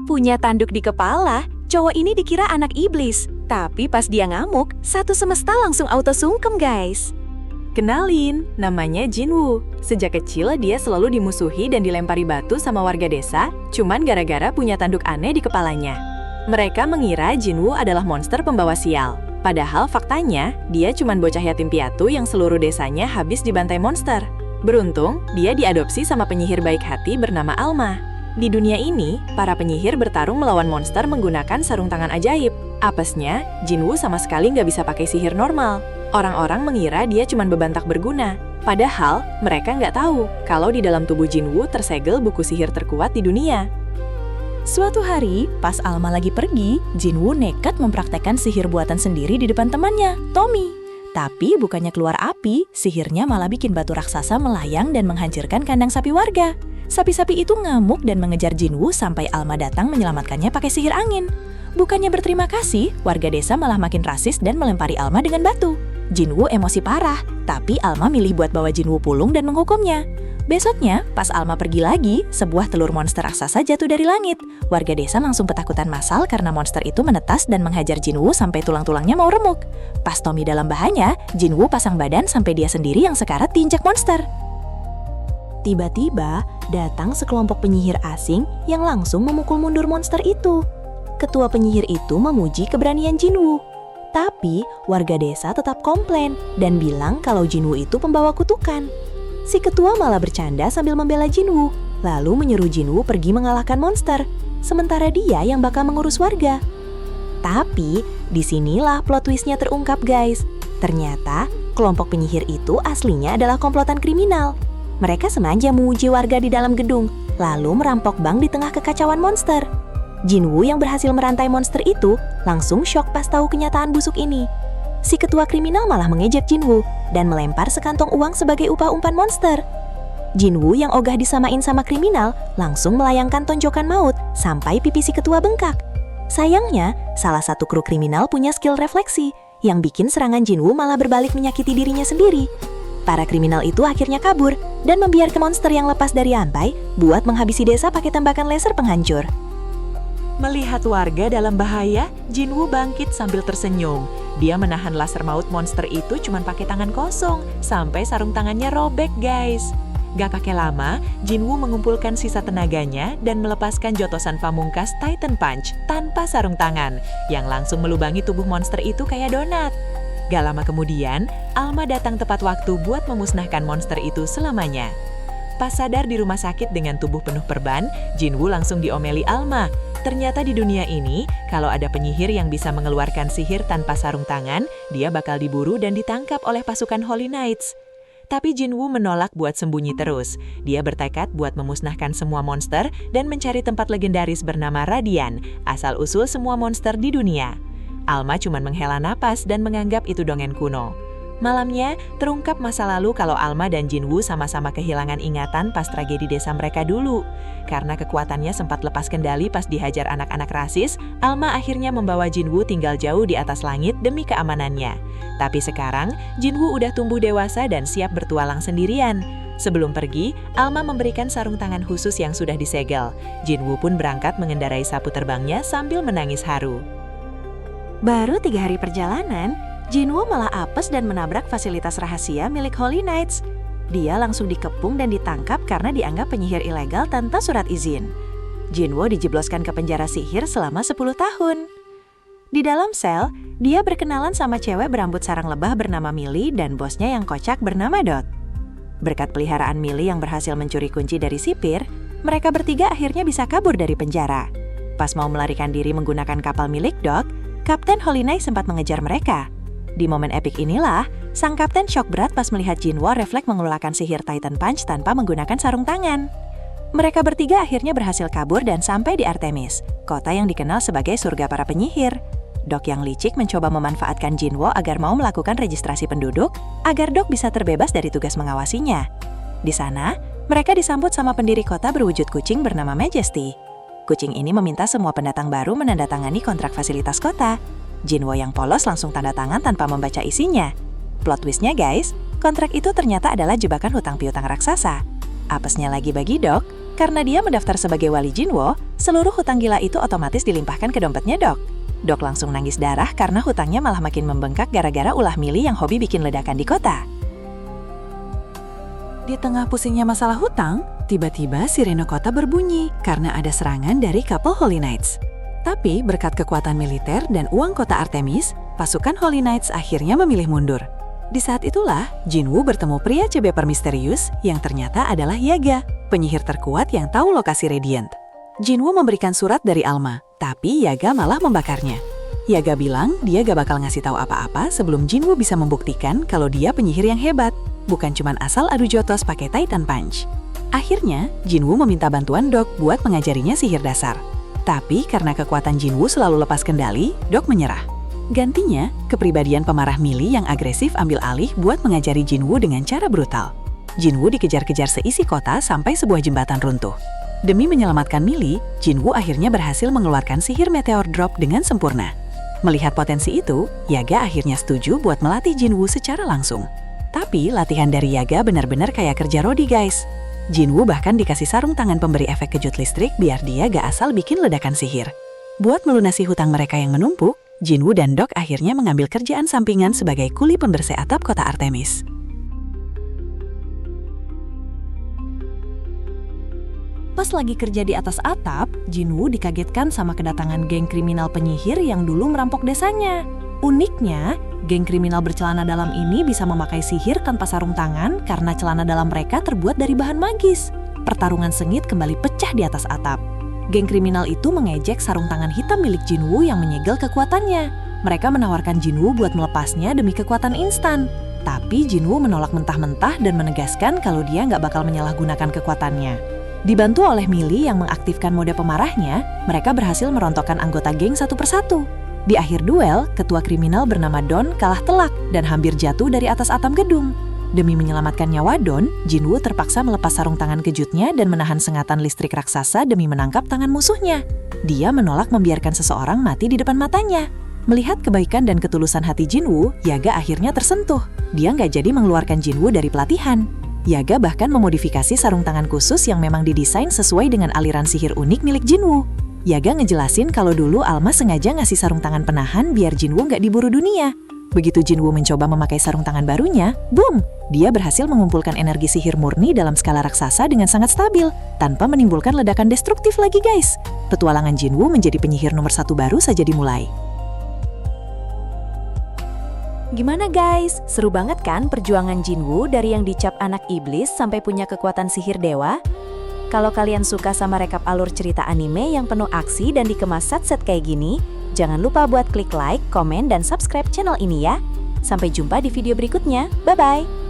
Punya tanduk di kepala, cowok ini dikira anak iblis. Tapi pas dia ngamuk, satu semesta langsung auto sungkem guys. Kenalin, namanya Jinwoo. Sejak kecil dia selalu dimusuhi dan dilempari batu sama warga desa, cuman gara-gara punya tanduk aneh di kepalanya. Mereka mengira Jinwoo adalah monster pembawa sial. Padahal faktanya, dia cuman bocah yatim piatu yang seluruh desanya habis dibantai monster. Beruntung, dia diadopsi sama penyihir baik hati bernama Alma. Di dunia ini, para penyihir bertarung melawan monster menggunakan sarung tangan ajaib. Apesnya, Jinwoo sama sekali nggak bisa pakai sihir normal. Orang-orang mengira dia cuma beban tak berguna. Padahal, mereka nggak tahu kalau di dalam tubuh Jinwoo tersegel buku sihir terkuat di dunia. Suatu hari, pas Alma lagi pergi, Jinwoo nekat mempraktekkan sihir buatan sendiri di depan temannya, Tommy. Tapi bukannya keluar api, sihirnya malah bikin batu raksasa melayang dan menghancurkan kandang sapi warga. Sapi-sapi itu ngamuk dan mengejar Jinwoo sampai Alma datang menyelamatkannya pakai sihir angin. Bukannya berterima kasih, warga desa malah makin rasis dan melempari Alma dengan batu. Jinwoo emosi parah, tapi Alma milih buat bawa Jinwoo pulang dan menghukumnya. Besoknya, pas Alma pergi lagi, sebuah telur monster raksasa jatuh dari langit. Warga desa langsung ketakutan massal karena monster itu menetas dan menghajar Jinwoo sampai tulang-tulangnya mau remuk. Pas Tommy dalam bahaya, Jinwoo pasang badan sampai dia sendiri yang sekarat diinjak monster. Tiba-tiba, datang sekelompok penyihir asing yang langsung memukul mundur monster itu. Ketua penyihir itu memuji keberanian Jinwoo. Tapi, warga desa tetap komplain dan bilang kalau Jinwoo itu pembawa kutukan. Si ketua malah bercanda sambil membela Jinwoo, lalu menyuruh Jinwoo pergi mengalahkan monster, sementara dia yang bakal mengurus warga. Tapi, disinilah plot twist-nya terungkap guys. Ternyata, kelompok penyihir itu aslinya adalah komplotan kriminal. Mereka sengaja menguji warga di dalam gedung, lalu merampok bank di tengah kekacauan monster. Jinwoo yang berhasil merantai monster itu langsung syok pas tahu kenyataan busuk ini. Si ketua kriminal malah mengejek Jinwoo dan melempar sekantong uang sebagai upah umpan monster. Jinwoo yang ogah disamain sama kriminal langsung melayangkan tonjokan maut sampai pipi si ketua bengkak. Sayangnya, salah satu kru kriminal punya skill refleksi yang bikin serangan Jinwoo malah berbalik menyakiti dirinya sendiri. Para kriminal itu akhirnya kabur dan membiarkan monster yang lepas dari rantai buat menghabisi desa pakai tembakan laser penghancur. Melihat warga dalam bahaya, Jinwoo bangkit sambil tersenyum. Dia menahan laser maut monster itu cuma pakai tangan kosong, sampai sarung tangannya robek guys. Gak pakai lama, Jinwoo mengumpulkan sisa tenaganya dan melepaskan jotosan pamungkas Titan Punch tanpa sarung tangan, yang langsung melubangi tubuh monster itu kayak donat. Gak lama kemudian, Alma datang tepat waktu buat memusnahkan monster itu selamanya. Pas sadar di rumah sakit dengan tubuh penuh perban, Jinwoo langsung diomeli Alma. Ternyata di dunia ini, kalau ada penyihir yang bisa mengeluarkan sihir tanpa sarung tangan, dia bakal diburu dan ditangkap oleh pasukan Holy Knights. Tapi Jinwoo menolak buat sembunyi terus. Dia bertekad buat memusnahkan semua monster dan mencari tempat legendaris bernama Radian, asal-usul semua monster di dunia. Alma cuma menghela napas dan menganggap itu dongeng kuno. Malamnya, terungkap masa lalu kalau Alma dan Jinwoo sama-sama kehilangan ingatan pas tragedi desa mereka dulu. Karena kekuatannya sempat lepas kendali pas dihajar anak-anak rasis, Alma akhirnya membawa Jinwoo tinggal jauh di atas langit demi keamanannya. Tapi sekarang, Jinwoo udah tumbuh dewasa dan siap bertualang sendirian. Sebelum pergi, Alma memberikan sarung tangan khusus yang sudah disegel. Jinwoo pun berangkat mengendarai sapu terbangnya sambil menangis haru. Baru 3 hari perjalanan, Jinwoo malah apes dan menabrak fasilitas rahasia milik Holy Knights. Dia langsung dikepung dan ditangkap karena dianggap penyihir ilegal tanpa surat izin. Jinwoo dijebloskan ke penjara sihir selama 10 tahun. Di dalam sel, dia berkenalan sama cewek berambut sarang lebah bernama Millie dan bosnya yang kocak bernama Dot. Berkat peliharaan Millie yang berhasil mencuri kunci dari sipir, mereka bertiga akhirnya bisa kabur dari penjara. Pas mau melarikan diri menggunakan kapal milik Dot, Kapten Holy Knight sempat mengejar mereka. Di momen epik inilah, sang kapten syok berat pas melihat Jinwoo refleks mengeluarkan sihir Titan Punch tanpa menggunakan sarung tangan. Mereka bertiga akhirnya berhasil kabur dan sampai di Artemis, kota yang dikenal sebagai surga para penyihir. Dok yang licik mencoba memanfaatkan Jinwoo agar mau melakukan registrasi penduduk, agar Dok bisa terbebas dari tugas mengawasinya. Di sana, mereka disambut sama pendiri kota berwujud kucing bernama Majesty. Kucing ini meminta semua pendatang baru menandatangani kontrak fasilitas kota. Jinwoo yang polos langsung tanda tangan tanpa membaca isinya. Plot twist-nya guys, kontrak itu ternyata adalah jebakan hutang piutang raksasa. Apesnya lagi bagi Dok, karena dia mendaftar sebagai wali Jinwoo, Seluruh hutang gila itu otomatis dilimpahkan ke dompetnya Doc. Doc langsung nangis darah karena hutangnya malah makin membengkak gara-gara ulah Millie yang hobi bikin ledakan di kota. Di tengah pusingnya masalah hutang, tiba-tiba sirene kota berbunyi karena ada serangan dari couple Holy Knights. Tapi berkat kekuatan militer dan uang kota Artemis, pasukan Holy Knights akhirnya memilih mundur. Di saat itulah, Jinwoo bertemu pria cebeper misterius yang ternyata adalah Yaga, penyihir terkuat yang tahu lokasi Radiant. Jinwoo memberikan surat dari Alma, tapi Yaga malah membakarnya. Yaga bilang dia gak bakal ngasih tahu apa-apa sebelum Jinwoo bisa membuktikan kalau dia penyihir yang hebat, bukan cuman asal adu jotos pakai Titan Punch. Akhirnya, Jinwoo meminta bantuan Doc buat mengajarinya sihir dasar. Tapi karena kekuatan Jinwoo selalu lepas kendali, Doc menyerah. Gantinya, kepribadian pemarah Millie yang agresif ambil alih buat mengajari Jinwoo dengan cara brutal. Jinwoo dikejar-kejar seisi kota sampai sebuah jembatan runtuh. Demi menyelamatkan Millie, Jinwoo akhirnya berhasil mengeluarkan sihir meteor drop dengan sempurna. Melihat potensi itu, Yaga akhirnya setuju buat melatih Jinwoo secara langsung. Tapi latihan dari Yaga benar-benar kayak kerja rodi guys. Jinwoo bahkan dikasih sarung tangan pemberi efek kejut listrik biar dia gak asal bikin ledakan sihir. Buat melunasi hutang mereka yang menumpuk, Jinwoo dan Doc akhirnya mengambil kerjaan sampingan sebagai kuli pembersih atap kota Artemis. Pas lagi kerja di atas atap, Jinwoo dikagetkan sama kedatangan geng kriminal penyihir yang dulu merampok desanya. Uniknya, geng kriminal bercelana dalam ini bisa memakai sihir tanpa sarung tangan karena celana dalam mereka terbuat dari bahan magis. Pertarungan sengit kembali pecah di atas atap. Geng kriminal itu mengejek sarung tangan hitam milik Jinwoo yang menyegel kekuatannya. Mereka menawarkan Jinwoo buat melepasnya demi kekuatan instan. Tapi Jinwoo menolak mentah-mentah dan menegaskan kalau dia nggak bakal menyalahgunakan kekuatannya. Dibantu oleh Millie yang mengaktifkan mode pemarahnya, mereka berhasil merontokkan anggota geng satu persatu. Di akhir duel, ketua kriminal bernama Don kalah telak dan hampir jatuh dari atas atap gedung. Demi menyelamatkan nyawa Don, Jinwoo terpaksa melepas sarung tangan kejutnya dan menahan sengatan listrik raksasa demi menangkap tangan musuhnya. Dia menolak membiarkan seseorang mati di depan matanya. Melihat kebaikan dan ketulusan hati Jinwoo, Yaga akhirnya tersentuh. Dia nggak jadi mengeluarkan Jinwoo dari pelatihan. Yaga bahkan memodifikasi sarung tangan khusus yang memang didesain sesuai dengan aliran sihir unik milik Jinwoo. Yaga ngejelasin kalau dulu Alma sengaja ngasih sarung tangan penahan biar Jinwoo nggak diburu dunia. Begitu Jinwoo mencoba memakai sarung tangan barunya, boom! Dia berhasil mengumpulkan energi sihir murni dalam skala raksasa dengan sangat stabil, tanpa menimbulkan ledakan destruktif lagi guys. Petualangan Jinwoo menjadi penyihir nomor 1 baru saja dimulai. Gimana guys? Seru banget kan perjuangan Jinwoo dari yang dicap anak iblis sampai punya kekuatan sihir dewa? Kalau kalian suka sama rekap alur cerita anime yang penuh aksi dan dikemas set-set kayak gini, jangan lupa buat klik like, komen, dan subscribe channel ini ya. Sampai jumpa di video berikutnya. Bye-bye!